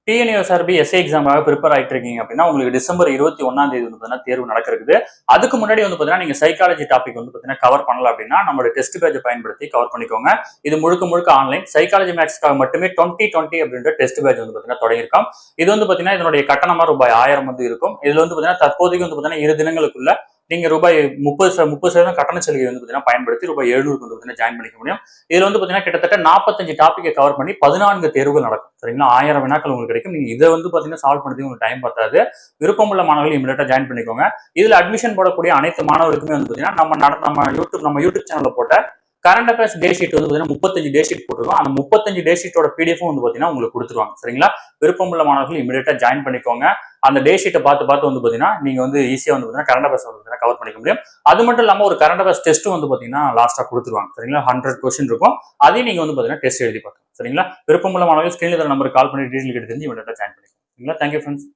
TNUSRB S A எக்ஸாமாக prepare ஆகிட்டு இருக்கீங்க அப்படின்னா உங்களுக்கு டிசம்பர் 21ஆம் தேதி வந்து பார்த்தீங்கன்னா தேர்வு நடக்கிறது. அதுக்கு முன்னாடி வந்து பார்த்தீங்கன்னா நீங்க சைக்காலஜி டாபிக் வந்து பார்த்தீங்கன்னா கவர் பண்ணல அப்படின்னா நம்மளோட டெஸ்ட் பேஜை பயன்படுத்தி கவர் பண்ணிக்கோங்க. இது முழுக்க முழுக்க ஆன்லைன். சைக்காலஜி மேக்ஸ்க்காக மட்டுமே 2020 அப்படின்ற டெஸ்ட் பேஜ் வந்து பார்த்தீங்கன்னா தொடங்கியிருக்கோம். இது வந்து பார்த்தீங்கன்னா இதனுடைய கட்டணமா ரூபாய் 1000 வந்து இருக்கும். இதுல வந்து பார்த்தீங்கன்னா தற்போதைக்கு வந்து பார்த்தீங்கன்னா 2 தினங்களுக்குள்ள நீங்க ரூபாய் 30% கட்டண சலுகை வந்து பார்த்தீங்கன்னா பயன்படுத்தி ரூபாய் 700 வந்து பார்த்தீங்கன்னா ஜாயின் பண்ணிக்க முடியும். இதுல வந்து பார்த்தீங்கன்னா கிட்டத்தட்ட 45 டாபிக்கை கவர் பண்ணி 14 தேர்வுகள் நடக்கும். சரிங்களா? 1000 வினாக்கள் உங்களுக்கு கிடைக்கும். நீங்க இதை வந்து பார்த்தீங்கன்னா சால்வ் பண்ணுறதுக்கு உங்களுக்கு டைம் பத்தாது. விருப்பமுள்ள மாணவர்கள் இமீடியட்டா ஜாயின் பண்ணிக்கோங்க. இதுல அட்மிஷன் போடக்கூடிய அனைத்து மாணவர்களுக்குமே வந்து பார்த்தீங்கன்னா நம்ம யூடியூப் சேனல்ல போட்ட கரண்ட் அஃபேர்ஸ் டே ஷீட் வந்து பார்த்தீங்கன்னா 35 டே ஷீட் போட்டிருக்கோம். அந்த 35 டே ஷீட்டோட பிடிஎஃப் வந்து பார்த்தீங்கன்னா உங்களுக்கு கொடுத்துருவாங்க. சரிங்களா? விருப்பமுள்ள மாணவர்கள் இமீடியட்டா ஜாயின் பண்ணிக்கோங்க. அந்த டே ஷீட்டை பார்த்து வந்து பார்த்தீங்கன்னா நீங்க வந்து ஈஸியா வந்து பார்த்தீங்கன்னா கரண்ட் அஃபேர்ஸ் வந்து கவர் பண்ணிக்க முடியும். அது மட்டும் இல்லாமல் ஒரு கரண்ட் அஃபேர்ஸ் டெஸ்ட் வந்து பார்த்தீங்கன்னா லாஸ்டா கொடுத்துருவாங்க. சரிங்களா? 100 கொஸ்டின் இருக்கும். அதையும் நீங்க வந்து பார்த்தீங்கன்னா டெஸ்ட் எழுதி பார்க்கலாம். சரிங்களா? விருப்பமுள்ள மாணவர்கள் ஸ்கிரீன்ல நம்பருக்கு கால் பண்ணி டீடைல் கேட்டு தெரிஞ்சு இமீடியட்டா ஜாயின் பண்ணிக்கோங்க. சரிங்களா? Thank you friends.